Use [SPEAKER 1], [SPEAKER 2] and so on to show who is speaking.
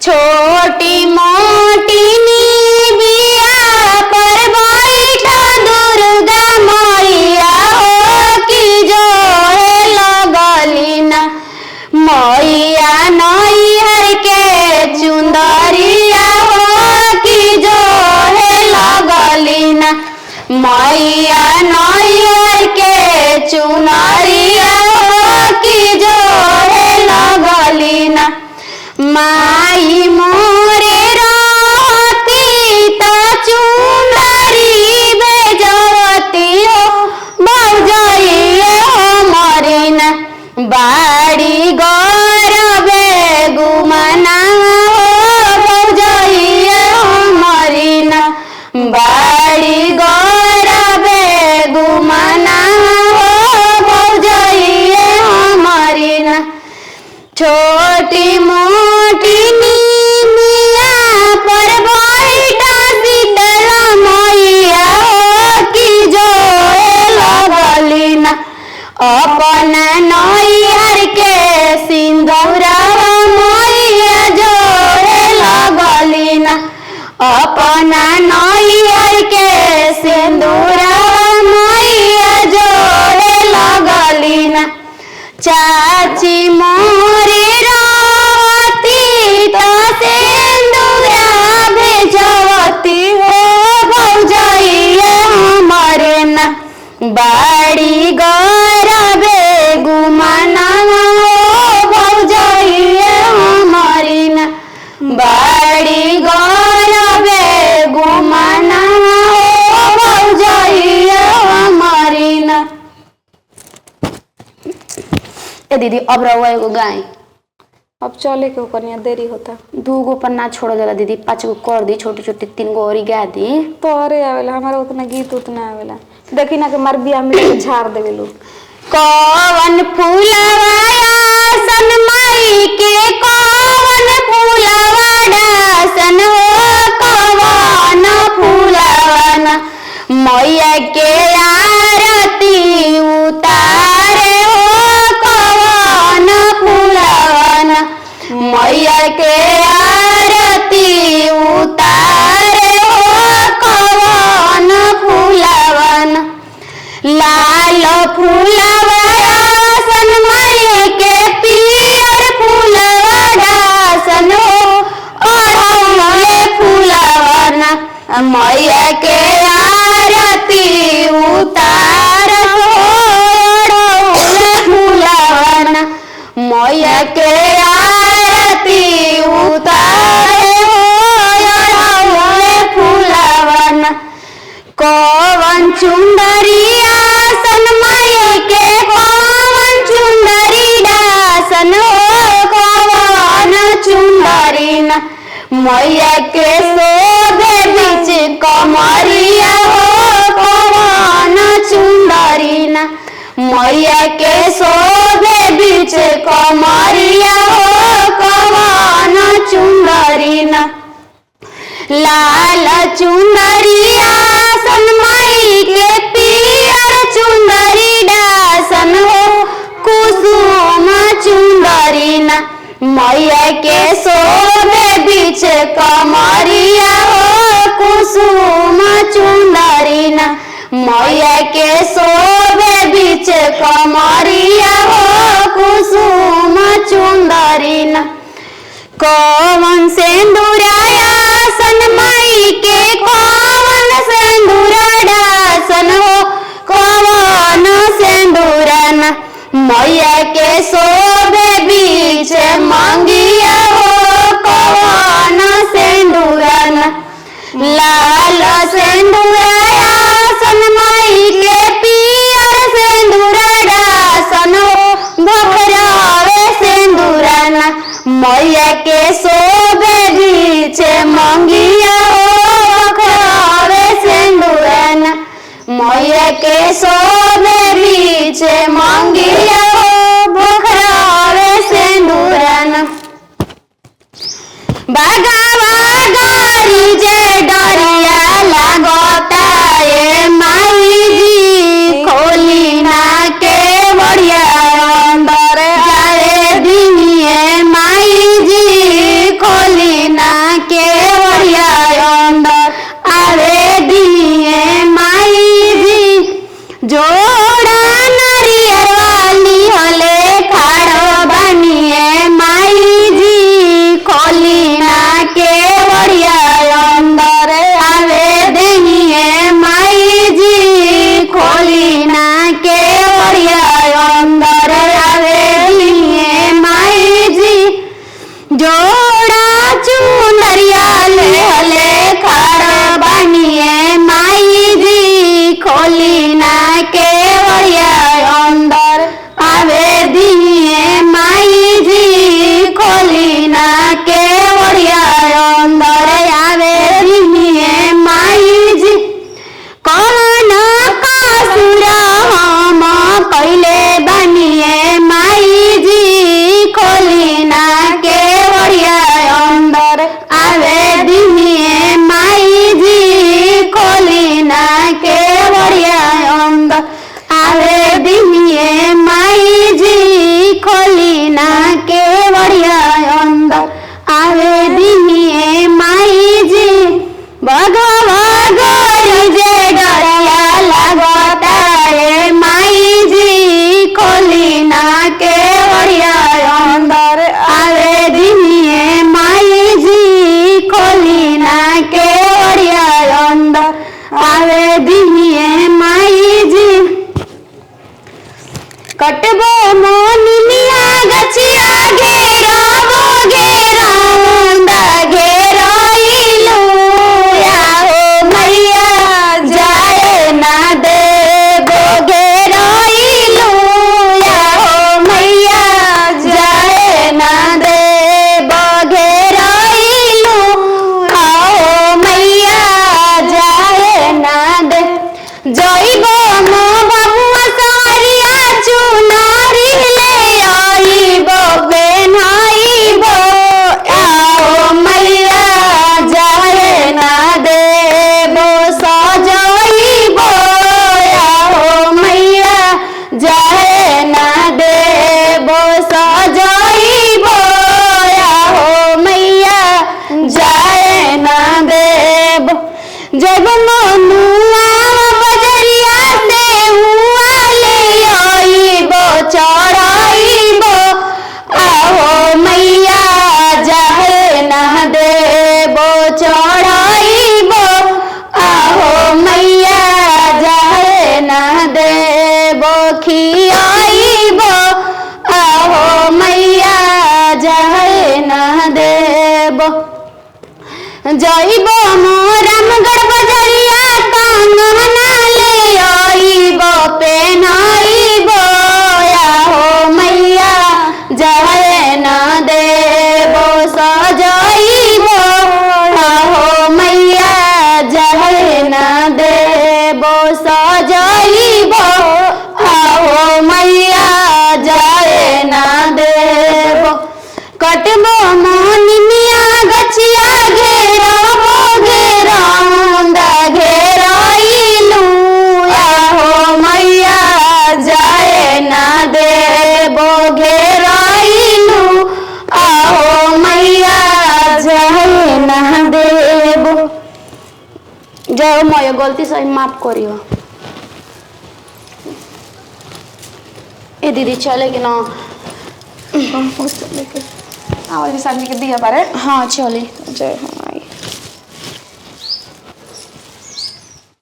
[SPEAKER 1] छोटी मोटी बिया पर बैठा दुर्गा मैया हो कि जो लगली ना मैया नैहर के चुंदरिया हो कि जो लगली ना मैया नैहर के चुनरिया हो कि जो लगली ना माई मोरे राती ता चुनरी बेजवती हो भौजाइए हमारी ना बाड़ी गौरवे गुमना हो भौजाइए हमारी ना बाड़ी गौरवे गुमना हो भौजाइए हमारी ना छोटी मोटी नीमिया पर बैठा शीतला मैया हो कि जो लगली ना अपन नैहर के सिंदूरा मैया जो लगली ना अपन नैहर के सिंदूरा मैया जो लगली ना चाची मोरे राती ता सिंदूरा भेजवती हो भौजाइए हमारे ना बाड़ी गौरवे गुमना हो भौजाइए हमारी ना बाड़ी गौरवे गुमना हो भौजाइए हमारी ना। ए दीदी अब रहुआ एगो गाय
[SPEAKER 2] अब चले के कनिया देरी होता।
[SPEAKER 1] 2 गो पर ना छोड़ जाला दीदी, 5 गो कर दी, छोटी छोटी 3 गो और गा दी।
[SPEAKER 2] तोहरे आवेला, हमारा उतना गीत उतना आवेला। देखी ना के मार बियाह में झाड़ देवे लोग।
[SPEAKER 1] कौन फूलवा सन माई के कौन फूलवा डासन हो कौन फूलवा ना मैया के आरती उतारे हो कौन फूलवा ना मैया के आरती उतारे हो कौन फूलवा ना लाल फूलवा सन मैया के पियर फूलवा डासन हो ओढ़ौले फूलवा ना मैया के आरती उतार हो ओढ़ौले फूलवा ना मैया के आरती उतार हो ओढ़ौले फूलवा ना कौन चुंदरिया सन मैया के कौन चुंदरी डासन हो कौन चुंदरी ना मैया के शोभे बीच कमरिया हो कौन चुंदरी ना मैया के शोभे बीच कमरिया हो कौन चुंदरी ना लाल चुंदरिया सन माई के पियर चुंदरी डासन हो कुसुम चुंदरी ना मैया के शोभे बीच कमरिया हो कुसुम चुंदरी ना मैया के शोभे बीच कमरिया हो कुसुम चुंदरी ना कौन सिंदूराया सन माई के कौन सिंदूरा डासन हो कौन सिंदूरा ना मैया के शोभे बीच मंगिया हो कौन सिंदूरा ना लाल सिंदूराया सन माई के पियर सिंदूरा डासन हो भखरावे सिंदूरा ना मैया के शोभे बीच मंगिया हो भखरावे सिंदूरा ना मैया के शोभे बीच मंगिया हो भखरावे सिंदूरा ना बागावा गारी जे डरिया लागता ए माई जी खोली ना के बढ़िया अंदर जाए दिनिए माई आइले बनिए माई जी खोली ना के बढ़िया अंदर आवे दिनिए माई जी खोली ना के बढ़िया अंदर आवे दिनिए माई जी खोली ना के बढ़िया अंदर आवे दिनिए माई जी भगो भगो जे डरिया लगता रे माई जी खोली ना के बढ़िया अंदर आवे दिनिए माई जी खोली ना के बढ़िया अंदर आवे दिनिए माई जी कटबो मोनिया गछिया घेराबो घेराउंदा घेराइलू या हो मैया जाए ना देबो घेराइलू या हो मैया जाए ना देबो घेराइलू आओ मैया जाए ना दे जइबो मो बाबुआ सारिया चुनारी ले आइबो बेनाइबो आओ मैया जाए ना देबो सजइबो आओ मैया जाए ना देबो सजइबो आओ मैया जाए ना देबो जब मनुआ बजरिया से हुआ ले आइबो चढ़ाइबो आओ मैया जाए ना देबो चढ़ाइबो आओ मैया जाए ना देबो खियाइबो आओ मैया जाए ना देबो जइबो मोरामगढ़ बजरिया कांगना ले आइबो पेनाइबो आओ मैया जाए ना देबो सजइबो आओ मैया जाए ना देबो सजइबो आओ मैया जाए ना देबो कटबो मोनिया गछिया घेराबो घेराउंदा घेराइलू आओ मैया जाए ना देबो घेराइलू आओ मैया जाए ना देबो जाओ मोय गलती से माफ करियो ए दीदी चलेगी ना
[SPEAKER 2] आवाज भी सामने के दिया बारे
[SPEAKER 1] हाँ चले
[SPEAKER 2] जय हो माई।